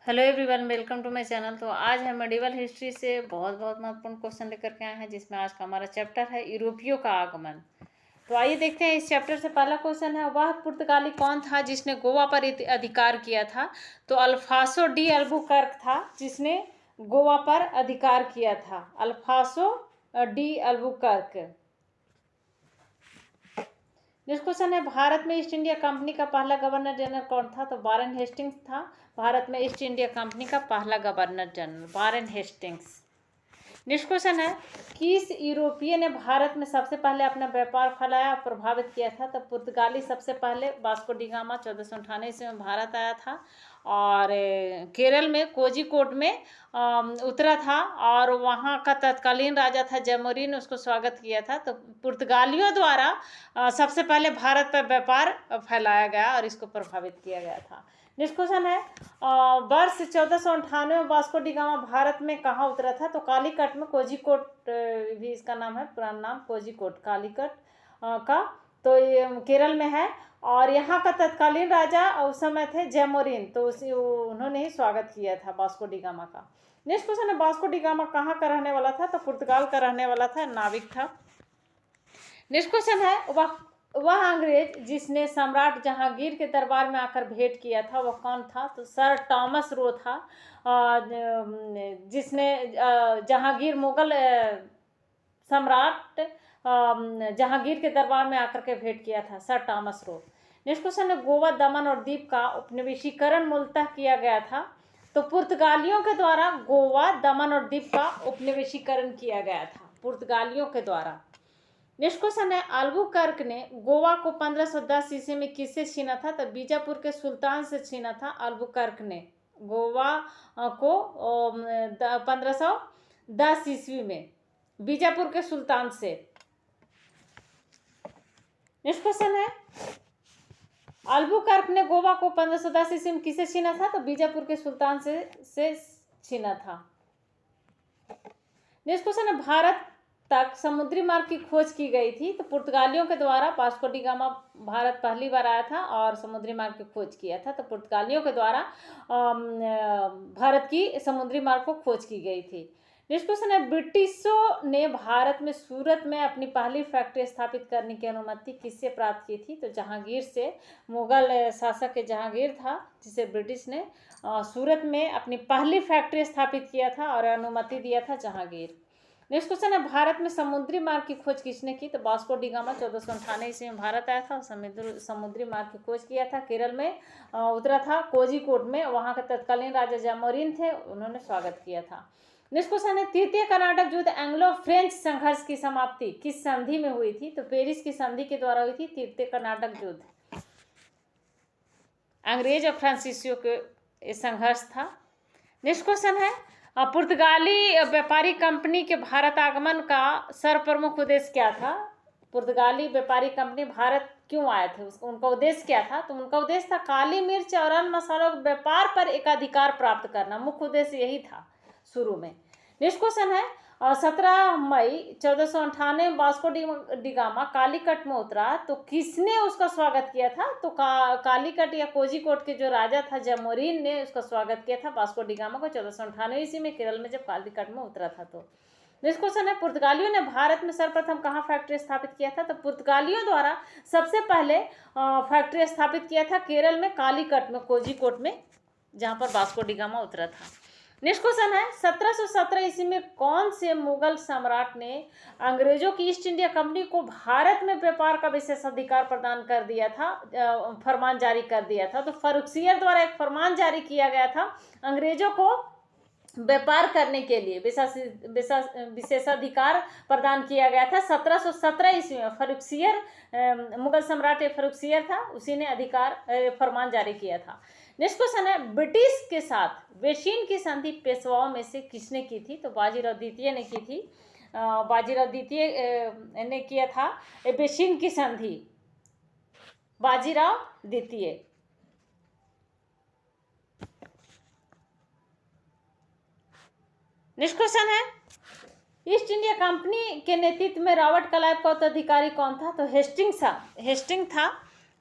Hello everyone, welcome to my channel. तो आज हम मेडिवल हिस्ट्री से बहुत बहुत महत्वपूर्ण क्वेश्चन लेकर के आए हैं, जिसमें आज का हमारा चैप्टर है यूरोपियों का आगमन। तो आइए देखते हैं। इस चैप्टर से पहला क्वेश्चन है, वह पुर्तगाली कौन था जिसने गोवा पर अधिकार किया था? तो अल्फासो डी अल्बुकर्क था जिसने गोवा पर अधिकार किया था। अल्फासो डी अल्बुकर्क। नेक्स्ट क्वेश्चन है, भारत में ईस्ट इंडिया कंपनी का पहला गवर्नर जनरल कौन था? तो वारेन हेस्टिंग्स था भारत में ईस्ट इंडिया कंपनी का पहला governor general, Warren Hastings. Next question है, किस यूरोपीय ने भारत में सबसे पहले अपना व्यापार फैलाया और प्रभावित किया था? तो पुर्तगाली सबसे पहले वास्को डी गामा 1498 ईस्वी में भारत आया था और केरल में कोझिकोड में उतरा था और वहाँ का तत्कालीन राजा था जमोरिन, उसको स्वागत किया था। तो पुर्तगालियों द्वारा सबसे पहले भारत पर व्यापार फैलाया गया और इसको प्रभावित किया गया था। नेक्स्ट क्वेश्चन है, वर्ष 1498 में वास्को डी गामा भारत में कहाँ उतरा था? तो कालीकट में, कोझिकोड भी इसका नाम है, पुराना नाम कोझिकोड, कालीकट का। तो ये केरल में है और यहाँ का तत्कालीन राजा उस समय थे जैमोरिन, तो उन्होंने ही स्वागत किया था वास्को डी गामा का। नेक्स्ट क्वेश्चन है, वास्को डी गामा कहाँ का रहने वाला था? तो पुर्तगाल का रहने वाला था, नाविक था। नेक्स्ट क्वेश्चन है, वह अंग्रेज जिसने सम्राट जहांगीर के दरबार में आकर भेंट किया था वह कौन था? तो सर टॉमस रो था, जिसने जहांगीर मुगल सम्राट जहांगीर के दरबार में आकर के भेंट किया था, sir Thomas Roe. Next question है, गोवा, दमन और दीप का उपनिवेशीकरण मूलतः किया गया था? तो पुर्तगालियों के द्वारा गोवा, दमन और दीप का उपनिवेशीकरण किया गया था, पुर्तगालियों के द्वारा। नेक्स्ट क्वेश्चन है, अल्बुकर्क ने गोवा को 1510 ईस्वी में किससे छीना था? तो बीजापुर के सुल्तान से छीना था अल्बुकर्क ने गोवा को 1510 ईस्वी में बीजापुर के सुल्तान से। नेक्स्ट क्वेश्चन है, अल्बुकर्क ने गोवा को 1510 ईस्वी में किससे छीना था? तो बीजापुर के सुल्तान से छीना था। नेक्स्ट क्वेश्चन है, भारत तक समुद्री मार्ग की खोज की गई थी? तो पुर्तगालियों के द्वारा वास्को डी गामा भारत पहली बार आया था और समुद्री मार्ग की खोज किया था। तो पुर्तगालियों के द्वारा भारत की समुद्री मार्ग को खोज की गई थी। नेक्स्ट क्वेश्चन है, ब्रिटिशों ने भारत में सूरत में अपनी पहली फैक्ट्री स्थापित करने की अनुमति किससे प्राप्त की थी? तो जहांगीर से। मुगल शासक के जहांगीर था जिसे ब्रिटिश ने सूरत में अपनी पहली फैक्ट्री स्थापित किया था और अनुमति दिया था जहांगीर। नेक्स्ट क्वेश्चन है, भारत में समुद्री मार्ग की खोज किसने की? तो वास्को डी गामा 1498 ईस्वी में भारत आया था और समुद्री मार्ग की खोज किया था। केरल में उतरा था कोझिकोड में, वहाँ के तत्कालीन राजा जैमोरिन थे, उन्होंने स्वागत किया था। नेक्स्ट क्वेश्चन है, तृतीय कर्नाटक युद्ध एंग्लो फ्रेंच संघर्ष की समाप्ति किस संधि में हुई थी? तो पेरिस की संधि के द्वारा हुई थी तृतीय कर्नाटक युद्ध, अंग्रेज और फ्रांसीसियों के संघर्ष था। नेक्स्ट क्वेश्चन है, पुर्तगाली व्यापारी कंपनी के भारत आगमन का सर्वप्रमुख उद्देश्य क्या था? पुर्तगाली व्यापारी कंपनी भारत क्यों आए थे, उनका उद्देश्य क्या था? तो उनका उद्देश्य था काली मिर्च और अन्य मसालों के व्यापार पर एक अधिकार प्राप्त करना, मुख्य उद्देश्य यही था शुरू में। नेक्स्ट क्वेश्चन है, 17 मई 1498 वास्को डी गामा कालीकट में उतरा, तो किसने उसका स्वागत किया था? तो कालीकट या कोझिकोड के जो राजा था जमोरिन ने उसका स्वागत किया था वास्को डी गामा को 1498 ईस्वी में केरल में जब कालीकट में उतरा था। तो नेक्स्ट क्वेश्चन है, पुर्तगालियों ने भारत में सर्वप्रथम कहाँ फैक्ट्री स्थापित किया था? तो पुर्तगालियों द्वारा सबसे पहले फैक्ट्री स्थापित किया था केरल में, कालीकट में, कोझिकोड में, जहाँ पर वास्को डी गामा उतरा था। नेक्स्ट क्वेश्चन है, 1717 ईस्वी में कौन से मुगल सम्राट ने अंग्रेजों की ईस्ट इंडिया कंपनी को भारत में व्यापार का विशेष अधिकार प्रदान कर दिया था, फरमान जारी कर दिया था? तो फर्रुखसियर द्वारा एक फरमान जारी किया गया था अंग्रेजों को व्यापार करने के लिए विशेषाधिकार प्रदान किया गया था 1717 ईस्वी में। फर्रुखसियर, मुगल सम्राट फर्रुखसियर था, उसी ने अधिकार फरमान जारी किया था। नेक्स्ट क्वेश्चन है, ब्रिटिश के साथ वेशिन की संधि पेशवाओं में से किसने की थी? तो बाजीराव द्वितीय ने की थी, बाजीराव द्वितीय ने किया था वेशिन की संधि, बाजीराव द्वितीय। नेक्स्ट क्वेश्चन है, ईस्ट इंडिया कंपनी के नेतृत्व में रॉबर्ट क्लाइव का उत्तराधिकारी कौन था? तो हेस्टिंग था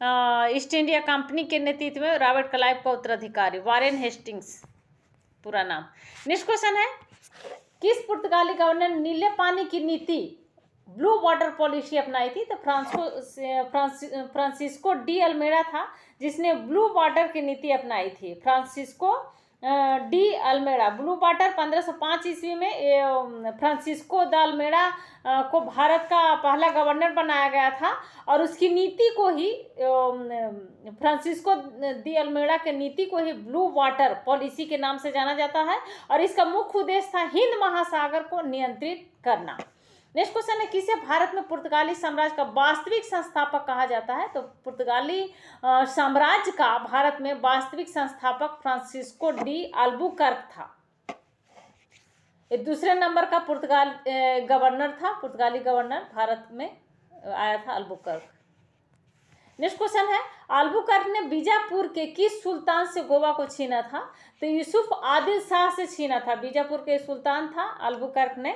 ईस्ट इंडिया कंपनी के नेतृत्व में रॉबर्ट क्लाइव का उत्तराधिकारी, वारेन हेस्टिंग्स। पूरा नाम। नेक्स्ट क्वेश्चन है, किस पुर्तगाली गवर्नर ने नीले पानी की नीति ब्लू वाटर पॉलिसी अपनाई थी? तो फ्रांसिस्को डी अल्मेडा था जिसने ब्लू वाटर की नीति अपनाई थी। Francisco de Almeida. Blue water 1505 ईस्वी में फ्रांसिस्को द अल्मेडा को भारत का पहला गवर्नर बनाया गया था और उसकी नीति को ही फ्रांसिस्को दी अल्मेडा के नीति को ही ब्लू वाटर पॉलिसी के नाम से जाना जाता है और इसका मुख्य उद्देश्य था हिंद महासागर को नियंत्रित करना। नेक्स्ट क्वेश्चन है, किसे भारत में पुर्तगाली साम्राज्य का वास्तविक संस्थापक कहा जाता है? तो पुर्तगाली साम्राज्य का भारत में वास्तविक संस्थापक फ्रांसिस्को डी अल्बुकर्क था। ये दूसरे नंबर का पुर्तगाल गवर्नर था, पुर्तगाली गवर्नर भारत में आया था अल्बुकर्क। नेक्स्ट क्वेश्चन है, अल्बुकर्क ने बीजापुर के किस सुल्तान से गोवा को छीना था? तो यूसुफ आदिल शाह से छीना था। बीजापुर के सुल्तान था अल्बुकर्क ने,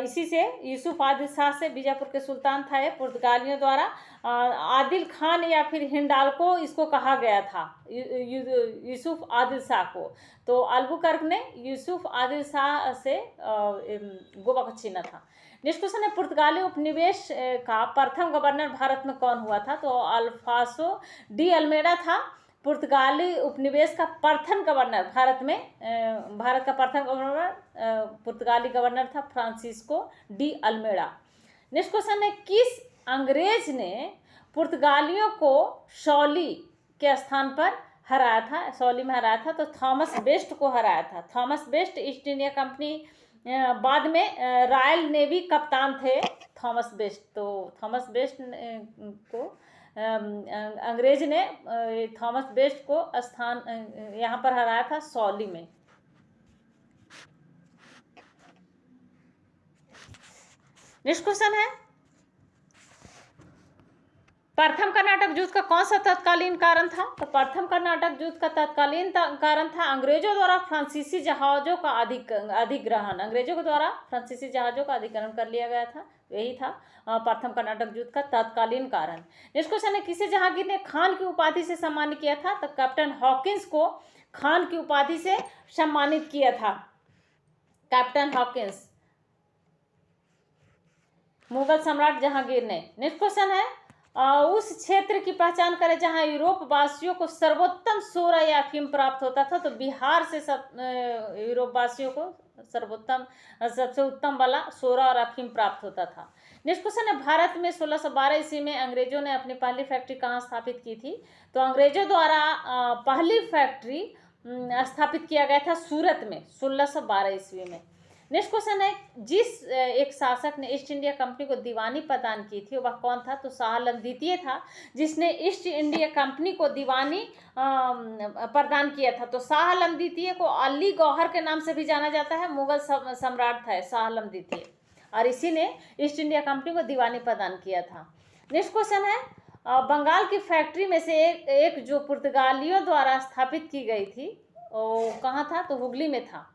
इसी से यूसुफ आदिल शाह से बीजापुर के सुल्तान था ये पुर्तगालियों द्वारा। आदिल खान या फिर हिंडाल्को इसको कहा गया था, यूसुफ आदिल शाह को। तो अल्बुकर्क ने यूसुफ आदिल शाह से गोवा को छीना था। नेक्स्ट क्वेश्चन है, पुर्तगाली उपनिवेश का प्रथम गवर्नर भारत में कौन हुआ था? तो अल्फासो डी अल्मेडा था पुर्तगाली उपनिवेश का प्रथम गवर्नर भारत में। भारत का प्रथम गवर्नर पुर्तगाली गवर्नर था Francisco de Almeida. Next question है, किस अंग्रेज ने पुर्तगालियों को सौली के स्थान पर हराया था? सौली में हराया था, तो थॉमस बेस्ट को हराया था। Thomas best east India company बाद में रॉयल नेवी कप्तान थे थॉमस बेस्ट। तो थॉमस बेस्ट को अंग्रेज ने थॉमस बेस्ट को स्थान यहाँ पर हराया था सौली में। नेक्स्ट क्वेश्चन है, प्रथम कर्नाटक युद्ध का कौन सा तत्कालीन कारण था? तो प्रथम कर्नाटक युद्ध का तत्कालीन कारण था अंग्रेजों द्वारा फ्रांसीसी जहाजों का अधिग्रहण। अंग्रेजों के द्वारा फ्रांसीसी जहाजों का अधिग्रहण कर लिया गया था, यही था प्रथम कर्नाटक युद्ध का तत्कालीन कारण। नेक्स्ट क्वेश्चन है, किसे जहांगीर ने खान की उपाधि से सम्मानित किया था? तो कैप्टन हॉकिंस को खान की उपाधि से सम्मानित किया था। कैप्टन हॉकिंस, मुगल सम्राट जहांगीर ने। नेक्स्ट क्वेश्चन है, उस क्षेत्र की पहचान करें जहां यूरोप वासियों को सर्वोत्तम सोरा या अफीम प्राप्त होता था। तो बिहार से यूरोप वासियों को सर्वोत्तम सबसे उत्तम वाला सोरा और अफीम प्राप्त होता था। नेक्स्ट क्वेश्चन है, भारत में 1612 ईस्वी में अंग्रेजों ने अपनी पहली फैक्ट्री कहाँ स्थापित की थी? तो अंग्रेजों द्वारा पहली फैक्ट्री स्थापित किया गया था सूरत में 1612 ईस्वी में। नेक्स्ट क्वेश्चन है, जिस एक शासक ने ईस्ट इंडिया कंपनी को दीवानी प्रदान की थी वह कौन था? तो शाह आलम द्वितीय था जिसने ईस्ट इंडिया कंपनी को दीवानी प्रदान किया था। तो शाह आलम द्वितीय को अली गौहर के नाम से भी जाना जाता है, मुगल सम्राट था शाह आलम द्वितीय और इसी ने ईस्ट इंडिया कंपनी को दीवानी प्रदान किया था। नेक्स्ट क्वेश्चन है, बंगाल की फैक्ट्री में से एक जो पुर्तगालियों द्वारा स्थापित की गई थी वो कहाँ था? तो हुगली में था।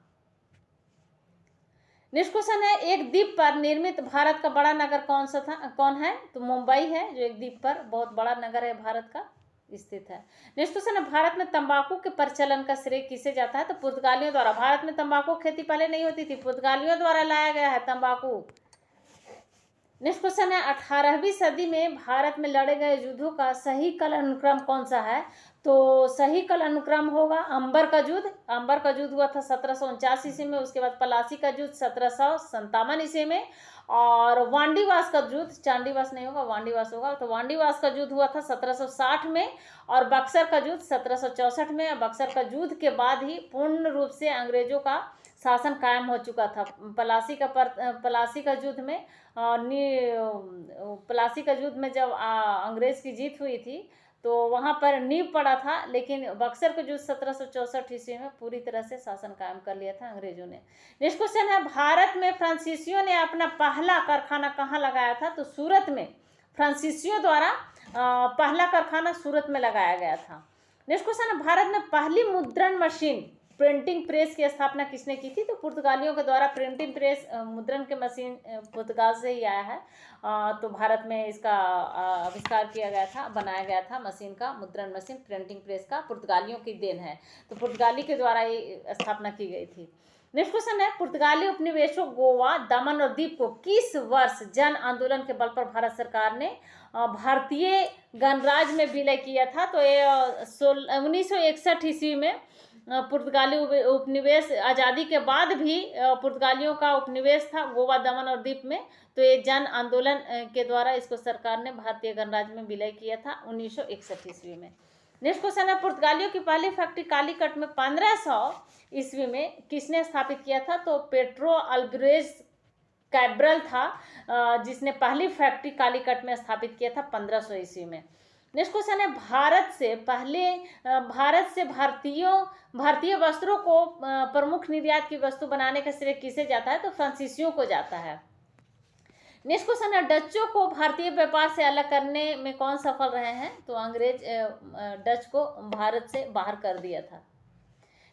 नेक्स्ट क्वेश्चन है, एक द्वीप पर निर्मित भारत का बड़ा नगर कौन है? तो मुंबई है, जो एक द्वीप पर बहुत बड़ा नगर है भारत का स्थित है। नेक्स्ट क्वेश्चन है, भारत में तंबाकू के प्रचलन का श्रेय किसे जाता है? तो पुर्तगालियों द्वारा। भारत में तंबाकू खेती पहले नहीं होती थी, पुर्तगालियों द्वारा लाया गया है तंबाकू। नेक्स्ट क्वेश्चन है, 18वीं सदी में भारत में लड़े गए युद्धों का सही काल अनुक्रम कौन सा है? तो सही काल अनुक्रम होगा अंबर का युद्ध। अंबर का युद्ध हुआ था 1749 ईस्वी में। उसके बाद पलासी का युद्ध 1757 ईस्वी में और वांडीवास का युद्ध, चांडीवास नहीं होगा वांडीवास होगा, तो वांडीवास का युद्ध हुआ था 1760 में और बक्सर का युद्ध 1764 में। बक्सर का युद्ध के बाद ही पूर्ण रूप से अंग्रेजों का शासन कायम हो चुका था। पलासी का युद्ध में पलासी का युद्ध में जब अंग्रेज की जीत हुई थी तो वहाँ पर नींव पड़ा था, लेकिन बक्सर का युद्ध 1764 ईस्वी में पूरी तरह से शासन कायम कर लिया था अंग्रेजों ने। नेक्स्ट क्वेश्चन है, भारत में फ्रांसीसियों ने अपना पहला कारखाना कहाँ लगाया था? तो सूरत में। फ्रांसीसियों द्वारा पहला कारखाना सूरत में लगाया गया था। नेक्स्ट क्वेश्चन है, भारत में पहली मुद्रण मशीन प्रिंटिंग प्रेस की स्थापना किसने की थी? तो पुर्तगालियों के द्वारा प्रिंटिंग प्रेस, मुद्रण के मशीन पुर्तगाल से ही आया है। तो भारत में इसका आविष्कार किया गया था, बनाया गया था मशीन का, मुद्रण मशीन, प्रिंटिंग प्रेस का पुर्तगालियों की देन है। तो पुर्तगाली के द्वारा ये स्थापना की गई थी। नेक्स्ट क्वेश्चन है, पुर्तगाली उपनिवेशों गोवा, दमन और दीप को किस वर्ष जन आंदोलन के बल पर भारत सरकार ने भारतीय गणराज्य में विलय किया था? तो ये 1961 ईस्वी में पुर्तगाली उपनिवेश, आज़ादी के बाद भी पुर्तगालियों का उपनिवेश था गोवा, दमन और दीप में। तो ये जन आंदोलन के द्वारा इसको सरकार ने भारतीय गणराज्य में विलय किया था 1961 ईस्वी में। नेक्स्ट क्वेश्चन है, पुर्तगालियों की पहली फैक्ट्री कालीकट में 1500 ईस्वी में किसने स्थापित किया था? तो पेड्रो अल्वारेज कैब्रल था जिसने पहली फैक्ट्री कालीकट में स्थापित किया था 1500 ईस्वी में। नेक्स्ट क्वेश्चन है, भारत से भारतीय वस्त्रों को प्रमुख निर्यात की वस्तु बनाने का श्रेय किसे जाता है? तो फ्रांसीसियों को जाता है। नेक्स्ट क्वेश्चन है, डचों को भारतीय व्यापार से अलग करने में कौन सफल रहे हैं? तो अंग्रेज डच को भारत से बाहर कर दिया था।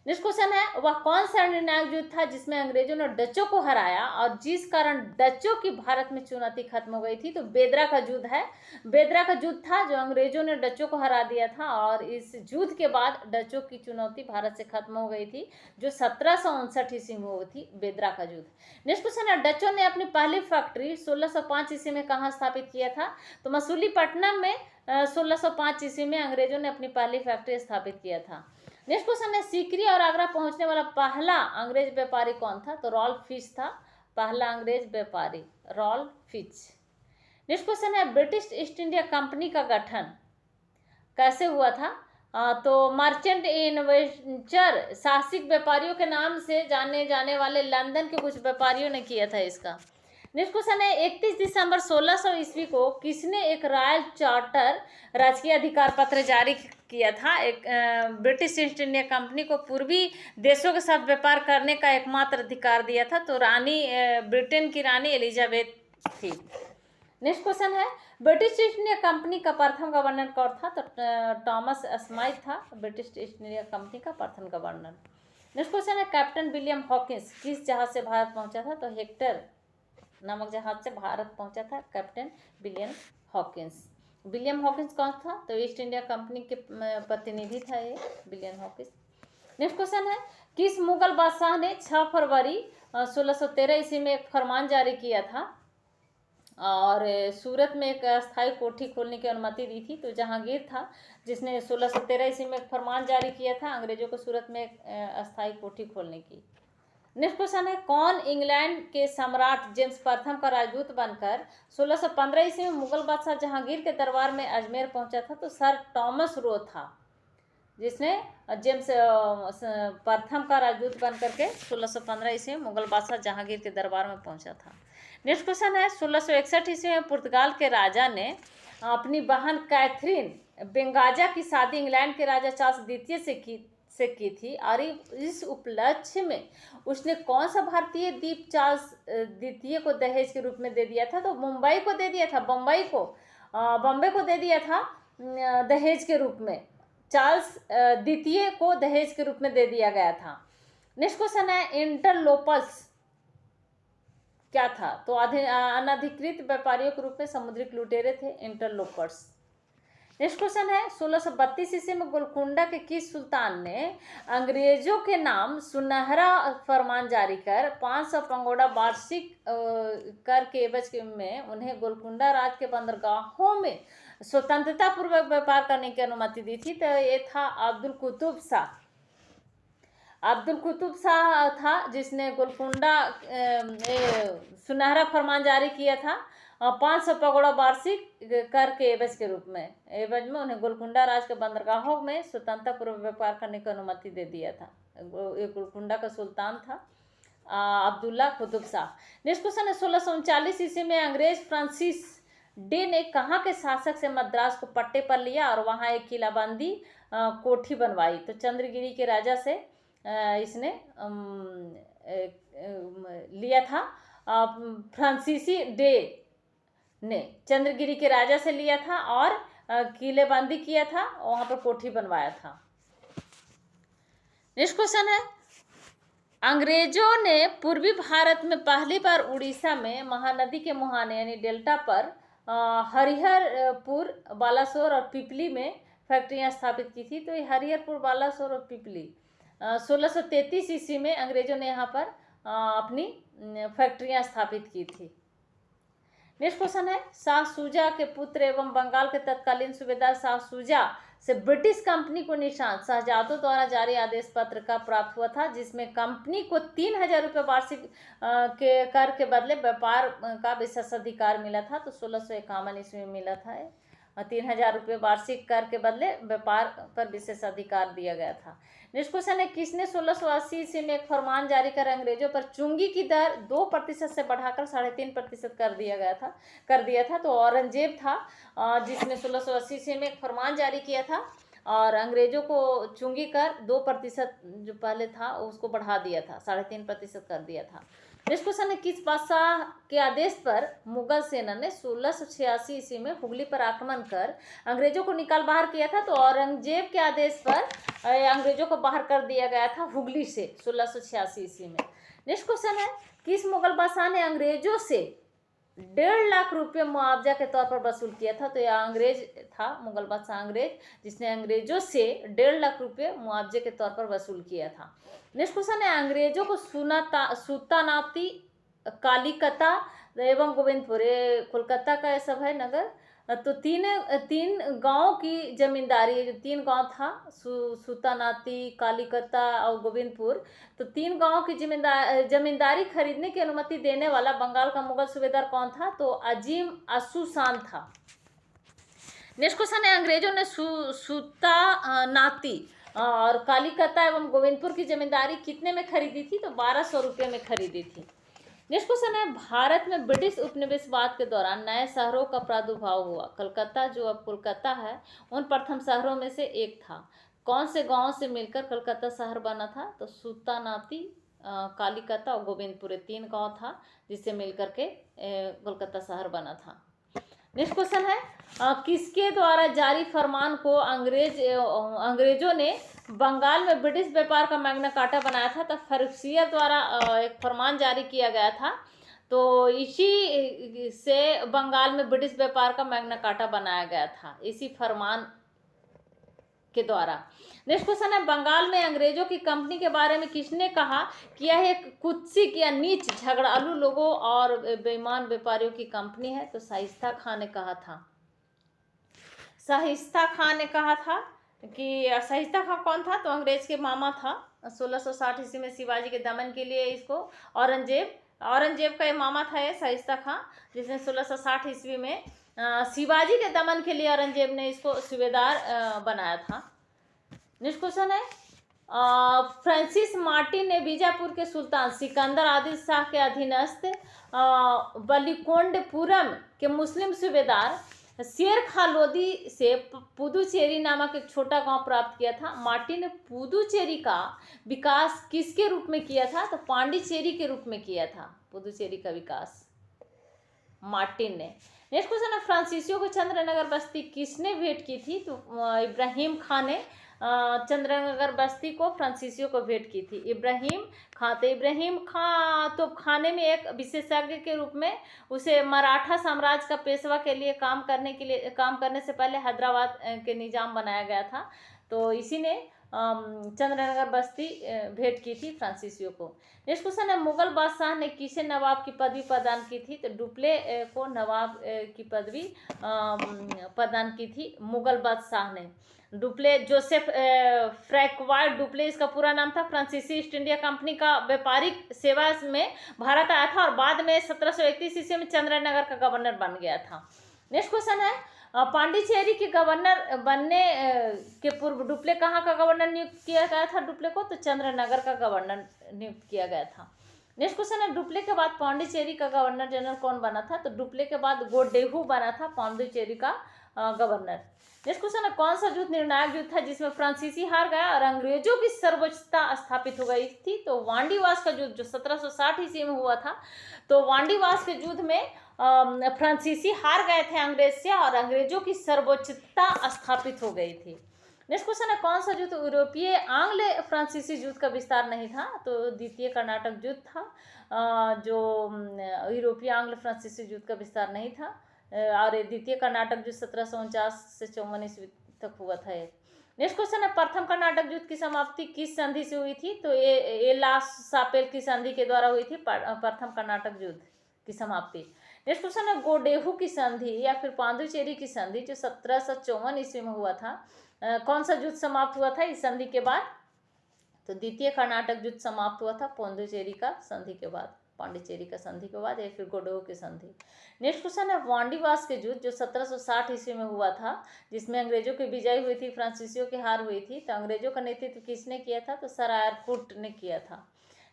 नेक्स्ट क्वेश्चन है, वह कौन सा निर्णायक युद्ध था जिसमें अंग्रेजों ने डचों को हराया और जिस कारण डचों की भारत में चुनौती खत्म हो गई थी? तो बेदरा का युद्ध है। बेदरा का युद्ध था जो अंग्रेजों ने डचों को हरा दिया था और इस युद्ध के बाद डचों की चुनौती भारत से खत्म हो गई थी, जो 1759 ईस्वी में हुई थी, बेदरा का युद्ध। नेक्स्ट क्वेश्चन है, डचों ने अपनी पहली फैक्ट्री 1605 ईस्वी में कहाँ स्थापित किया था? तो मसूलीपट्टनम में 1605 ईस्वी में अंग्रेजों ने अपनी पहली फैक्ट्री स्थापित किया था। नेक्स्ट क्वेश्चन है, सीकरी और आगरा पहुंचने वाला पहला अंग्रेज व्यापारी कौन था? तो रॉल्फ फिच था पहला अंग्रेज व्यापारी, रॉल्फ फिच। नेक्स्ट क्वेश्चन है, ब्रिटिश ईस्ट इंडिया कंपनी का गठन कैसे हुआ था? तो मर्चेंट इन्वेंचर, साहसिक व्यापारियों के नाम से जाने जाने वाले लंदन के कुछ व्यापारियों ने किया था इसका। नेक्स्ट क्वेश्चन है, 31 दिसंबर 1600 ईस्वी को किसने एक रॉयल चार्टर राजकीय अधिकार पत्र जारी किया था? एक ब्रिटिश ईस्ट इंडिया कंपनी को पूर्वी देशों के साथ व्यापार करने का एकमात्र अधिकार दिया था। तो ब्रिटेन की रानी एलिजाबेथ थी। नेक्स्ट क्वेश्चन है, ब्रिटिश ईस्ट इंडिया कंपनी का प्रथम गवर्नर कौन था? तो टॉमस स्माइथ था ब्रिटिश ईस्ट इंडिया कंपनी का प्रथम गवर्नर। नेक्स्ट क्वेश्चन है, कैप्टन विलियम हॉकिंस किस जहाज से भारत पहुंचा था? तो हेक्टर नामक जहाज से भारत पहुंचा था captain William Hawkins. William Hawkins कौन था? तो ईस्ट इंडिया कंपनी के प्रतिनिधि था ये विलियम हॉकिंस। नेक्स्ट क्वेश्चन है, किस मुगल बादशाह ने 6 फरवरी 1613 ईस्वी में एक फरमान जारी किया था और सूरत में एक अस्थायी कोठी खोलने की अनुमति दी थी? तो जहांगीर था जिसने 1613 ईस्वी में एक फरमान जारी किया था अंग्रेजों को सूरत में एक अस्थायी कोठी खोलने की। नेक्स्ट क्वेश्चन है, कौन इंग्लैंड के सम्राट जेम्स प्रथम का राजदूत बनकर 1615 ईस्वी में मुगल बादशाह जहांगीर के दरबार में अजमेर पहुंचा था? तो सर टॉमस रो था जिसने जेम्स प्रथम का राजदूत बनकर के 1615 ईस्वी में मुगल बादशाह जहांगीर के दरबार में पहुंचा था। नेक्स्ट क्वेश्चन है, 1661 ईस्वी में पुर्तगाल के राजा ने अपनी बहन कैथरीन बेंगाजा की शादी इंग्लैंड के राजा चार्ल्स द्वितीय से की थी और इस उपलक्ष्य में उसने कौन सा भारतीय द्वीप चार्ल्स द्वितीय को दहेज के रूप में दे दिया था? तो मुंबई को दे दिया था, बॉम्बे को दे दिया था दहेज के रूप में। चार्ल्स द्वितीय को दहेज के रूप में दे दिया गया था। नेक्स्ट क्वेश्चन है, इंटरलोपर्स क्या था? तो अनधिकृत व्यापारियों के रूप में समुद्री लुटेरे थे इंटरलोपर्स। नेक्स्ट क्वेश्चन है, 1632 ईस्वी में गोलकुंडा के किस सुल्तान ने अंग्रेजों के नाम सुनहरा फरमान जारी कर 500 पंगोड़ा वार्षिक कर के एवज में उन्हें गोलकुंडा राज के बंदरगाहों में स्वतंत्रता पूर्वक व्यापार करने की अनुमति दी थी? तो ये था अब्दुल कुतुब शाह था जिसने गोलकुंडा सुनहरा फरमान जारी किया था 500 पगोड़ा वार्षिक कर के एवज के रूप में। एवज में उन्हें गोलकुंडा राज के बंदरगाहों में स्वतंत्रता पूर्वक व्यापार करने की अनुमति दे दिया था। ये गोलकुंडा का सुल्तान था अब्दुल्ला कुतुब शाह। नेक्स्ट क्वेश्चन है, 1639 ईस्वी में अंग्रेज फ्रांसिस डे ने कहाँ के शासक से मद्रास को पट्टे पर लिया और वहाँ एक किलाबंदी कोठी बनवाई? तो चंद्रगिरी के राजा से इसने लिया था। फ्रांसीसी डे ने चंद्रगिरी के राजा से लिया था और किलेबंदी किया था, वहाँ पर कोठी बनवाया था। नेक्स्ट क्वेश्चन है, अंग्रेजों ने पूर्वी भारत में पहली बार उड़ीसा में महानदी के मुहाने यानी डेल्टा पर हरिहरपुर, बालासोर और पिपली में फैक्ट्रियां स्थापित की थी। तो ये हरिहरपुर, बालासोर और पिपली 1633 ईस्वी में अंग्रेजों ने यहाँ पर अपनी फैक्ट्रियां स्थापित की थी। नेक्स्ट क्वेश्चन है, शाह शुजा के पुत्र एवं बंगाल के तत्कालीन सूबेदार शाह शुजा से ब्रिटिश कंपनी को निशान शहजादों द्वारा जारी आदेश पत्र का प्राप्त हुआ था, जिसमें कंपनी को 3000 रुपये वार्षिक के कर के बदले व्यापार का विशेषाधिकार मिला था। तो 1651 ईस्वी में मिला था। 3000 रुपये वार्षिक कर के बदले व्यापार पर विशेषाधिकार दिया गया था। नेक्स्ट क्वेश्चन है, किसने 1680 ईस्वी में एक फरमान जारी कर अंग्रेजों पर चुंगी की दर 2% से बढ़ाकर 3.5% कर दिया था। तो औरंगजेब था जिसने 1680 ईस्वी में एक फरमान जारी किया था और अंग्रेजों को चुंगी कर 2% जो पहले था उसको बढ़ा दिया था, 3.5% कर दिया था। नेक्स्ट क्वेश्चन है, किस बादशाह के आदेश पर मुगल सेना ने 1686 ईस्वी में हुगली पर आक्रमण कर अंग्रेजों को निकाल बाहर किया था? तो औरंगजेब के आदेश पर अंग्रेजों को बाहर कर दिया गया था हुगली से 1686 ईस्वी में। नेक्स्ट क्वेश्चन है, किस मुगल बादशाह ने अंग्रेजों से 1.5 लाख रुपये मुआवजा के तौर पर वसूल किया था? तो यह अंग्रेज था, मुगल बादशाह अंग्रेज, जिसने अंग्रेजों से 1.5 लाख रुपये मुआवजे के तौर पर वसूल किया था। नेक्स्ट क्वेश्चन है, अंग्रेजों को सुल्तानाती, कालीकता एवं गोविंदपुर, ये कोलकाता का ये सब है नगर। तो तीन गांव की जमींदारी, जो 3 गांव था सुल्तानाती, कालीकता और गोविंदपुर, तो 3 गांव की जमींदारी खरीदने की अनुमति देने वाला बंगाल का मुगल सूबेदार कौन था? तो अजीम असूसान था। नेक्स्ट क्वेश्चन है, अंग्रेजों ने सुल्तानाती और कालीकता एवं गोविंदपुर की जमींदारी कितने में खरीदी थी? तो 1200 रुपये में खरीदी थी। नेक्स्ट क्वेश्चन है, भारत में ब्रिटिश उपनिवेशवाद के दौरान नए शहरों का प्रादुर्भाव हुआ। कलकत्ता, जो अब कोलकाता है, उन प्रथम शहरों में से एक था। कौन से गांव से मिलकर कलकत्ता शहर बना था? तो सुल्तानाती, कालीकता और गोविंदपुर, 3 गांव था जिससे मिलकर के कोलकाता शहर बना था। नेक्स्ट क्वेश्चन है, किसके द्वारा जारी फरमान को अंग्रेजों ने बंगाल में ब्रिटिश व्यापार का मैग्ना कार्टा बनाया था? तो फर्रुखियर द्वारा एक फरमान जारी किया गया था। तो इसी से बंगाल में ब्रिटिश व्यापार का मैग्ना कार्टा बनाया गया था, इसी फरमान के द्वारा। नेक्स्ट क्वेश्चन है, बंगाल में अंग्रेजों की कंपनी के बारे में किसने कहा कि यह एक कुत्सित या नीच, झगड़ालू लोगों और बेईमान व्यापारियों की कंपनी है? तो शाइस्ता खान ने कहा था। शाइस्ता खान ने कहा था कि शाइस्ता खान कौन था? तो अंग्रेज के मामा था। 1660 ईस्वी में शिवाजी के दमन के लिए इसको औरंगजेब का ये मामा था, ये शाइस्ता खान, जिसने 1660 ईस्वी में शिवाजी के दमन के लिए औरंगजेब ने इसको सूबेदार बनाया था। नेक्स्ट क्वेश्चन है, फ्रांसिस मार्टिन ने बीजापुर के सुल्तान सिकंदर आदिल शाह के अधीनस्थ बलिकोंडपुरम के मुस्लिम सूबेदार शेर खान लोदी से पुदुचेरी नामक एक छोटा गांव प्राप्त किया था। मार्टिन ने पुदुचेरी का विकास किसके रूप में किया था? तो पांडिचेरी के रूप में किया था, पुदुचेरी का विकास मार्टिन ने। नेक्स्ट क्वेश्चन है, फ्रांसीसियों को चंद्रनगर बस्ती किसने भेंट की थी? तो इब्राहिम खान ने चंद्रनगर बस्ती को फ्रांसीसियों को भेंट की थी। इब्राहिम खान तो खाने में एक विशेषज्ञ के रूप में उसे मराठा साम्राज्य का पेशवा के लिए काम करने से पहले हैदराबाद के निजाम बनाया गया था। तो इसी ने चंद्रनगर बस्ती भेंट की थी फ्रांसीसियों को। नेक्स्ट क्वेश्चन है, मुगल बादशाह ने किसे नवाब की पदवी प्रदान की थी? तो डुप्ले को नवाब की पदवी प्रदान की थी मुगल बादशाह ने। डुप्ले, जोसेफ फ्रैंकॉइस डुप्ले इसका पूरा नाम था। फ्रांसीसी ईस्ट इंडिया कंपनी का व्यापारिक सेवा में भारत आया था और बाद में 1731 ईस्वी में चंद्रनगर का गवर्नर बन गया था। नेक्स्ट क्वेश्चन है, पांडिचेरी के गवर्नर बनने के पूर्व डुप्ले कहाँ का गवर्नर नियुक्त किया गया था? डुप्ले को तो चंद्रनगर का गवर्नर नियुक्त किया गया था। नेक्स्ट क्वेश्चन है, डुप्ले के बाद पांडिचेरी का गवर्नर जनरल कौन बना था? तो डुप्ले के बाद गोडेहू बना था पांडिचेरी का गवर्नर। नेक्स्ट क्वेश्चन है, कौन सा युद्ध निर्णायक युद्ध था जिसमें फ्रांसीसी हार गया और अंग्रेजों की सर्वोच्चता स्थापित हो गई थी? तो वांडीवास का युद्ध जो 1760 ईस्वी में हुआ था। तो वांडीवास के युद्ध में फ्रांसीसी हार गए थे अंग्रेज से और अंग्रेजों की सर्वोच्चता स्थापित हो गई थी। नेक्स्ट क्वेश्चन है, कौन सा युद्ध यूरोपीय आंग्ल फ्रांसीसी युद्ध का विस्तार नहीं था? तो द्वितीय कर्नाटक युद्ध था, जो यूरोपीय आंग्ल फ्रांसीसी युद्ध का विस्तार नहीं था। और द्वितीय कर्नाटक युद्ध 1749 से 54 ईस्वी तक हुआ था। नेक्स्ट क्वेश्चन है, प्रथम कर्नाटक युद्ध की समाप्ति किस संधि से हुई थी? तो ये लास सापेल की संधि के द्वारा हुई थी प्रथम कर्नाटक युद्ध की समाप्ति। नेक्स्ट क्वेश्चन है, गोडेहू की संधि या फिर पांडुचेरी की संधि जो 1754 ईस्वी में हुआ था, कौन सा युद्ध समाप्त हुआ था इस संधि के बाद? तो द्वितीय कर्नाटक युद्ध समाप्त हुआ था पांडुचेरी का संधि के बाद, पांडिचेरी का संधि के बाद, या फिर गोडेहू की संधि। नेक्स्ट क्वेश्चन है, वांडीवास के युद्ध जो 1760 ईस्वी में हुआ था, जिसमें अंग्रेजों की विजय हुई थी, फ्रांसीसियों की हार हुई थी, तो अंग्रेजों का नेतृत्व किसने किया था? तो सर आयरकुट ने किया था।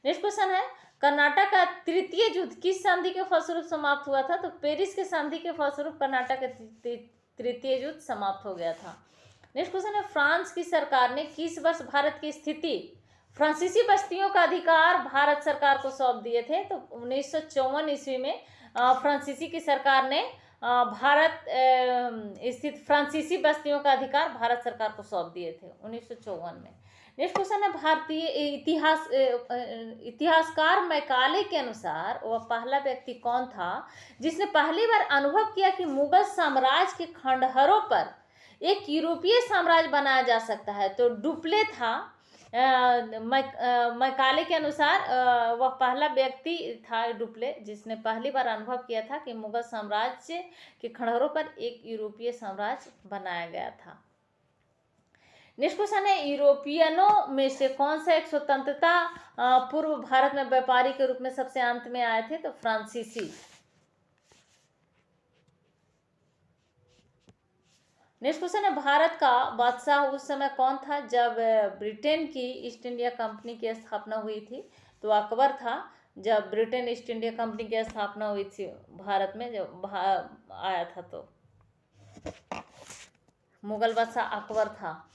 नेक्स्ट क्वेश्चन है, कर्नाटक का तृतीय युद्ध किस संधि के फलस्वरूप समाप्त हुआ था? तो पेरिस के संधि के फलस्वरूप कर्नाटक का तृतीय युद्ध समाप्त हो गया था। नेक्स्ट क्वेश्चन है, फ्रांस की सरकार ने किस वर्ष भारत की स्थिति फ्रांसीसी बस्तियों का अधिकार भारत सरकार को सौंप दिए थे? तो 1954 ईस्वी में फ्रांसीसी की सरकार ने भारत स्थित फ्रांसीसी बस्तियों का अधिकार भारत सरकार को सौंप दिए थे 1954 में। नेक्स्ट क्वेश्चन है, भारतीय इतिहासकार मैकाले के अनुसार वह पहला व्यक्ति कौन था जिसने पहली बार अनुभव किया कि मुगल साम्राज्य के खंडहरों पर एक यूरोपीय साम्राज्य बनाया जा सकता है? तो डुप्ले था। मैकाले के अनुसार वह पहला व्यक्ति था डुप्ले जिसने पहली बार अनुभव किया था कि मुगल साम्राज्य के खंडहरों पर एक यूरोपीय साम्राज्य बनाया गया था। नेक्स्ट क्वेश्चन है, यूरोपियनों में से कौन सा एक स्वतंत्रता पूर्व भारत में व्यापारी के रूप में सबसे अंत में आए थे? तो फ्रांसीसी। नेक्स्ट क्वेश्चन है, भारत का बादशाह उस समय कौन था जब ब्रिटेन की ईस्ट इंडिया कंपनी की स्थापना हुई थी? तो अकबर था। जब ब्रिटेन ईस्ट इंडिया कंपनी की स्थापना हुई थी भारत में, जब आया था, तो मुगल बादशाह अकबर था।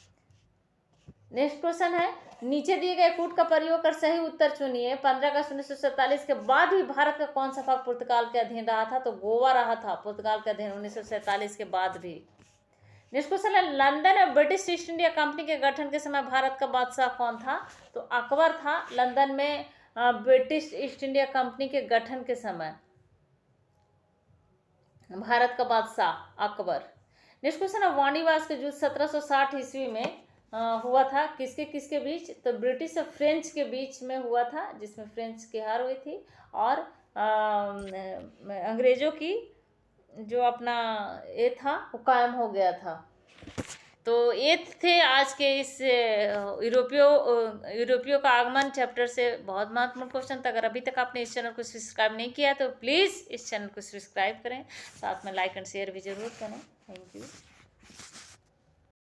नेक्स्ट क्वेश्चन है, नीचे दिए गए कूट का प्रयोग कर सही उत्तर चुनिए। 15 अगस्त 1947 के बाद भी भारत का कौन सा भाग पुर्तगाल के अधीन रहा था? तो गोवा रहा था पुर्तगाल के अधीन 1947 के बाद भी। नेक्स्ट क्वेश्चन है, लंदन और ब्रिटिश ईस्ट इंडिया कंपनी के गठन के समय भारत का बादशाह कौन था? तो अकबर था लंदन में ब्रिटिश ईस्ट इंडिया कंपनी के गठन के समय भारत का बादशाह अकबर। नेक्स्ट क्वेश्चन है, वाणीवास के युद्ध 1760 ईस्वी में हुआ था किसके किसके बीच? तो ब्रिटिश और फ्रेंच के बीच में हुआ था, जिसमें फ्रेंच की हार हुई थी और अंग्रेजों की जो अपना ये था वो कायम हो गया था। तो ये थे आज के इस यूरोपियों का आगमन चैप्टर से बहुत महत्वपूर्ण क्वेश्चन था। अगर अभी तक आपने इस चैनल को सब्सक्राइब नहीं किया तो प्लीज़ इस चैनल को सब्सक्राइब करें, साथ में लाइक एंड शेयर भी जरूर करें। Thank you.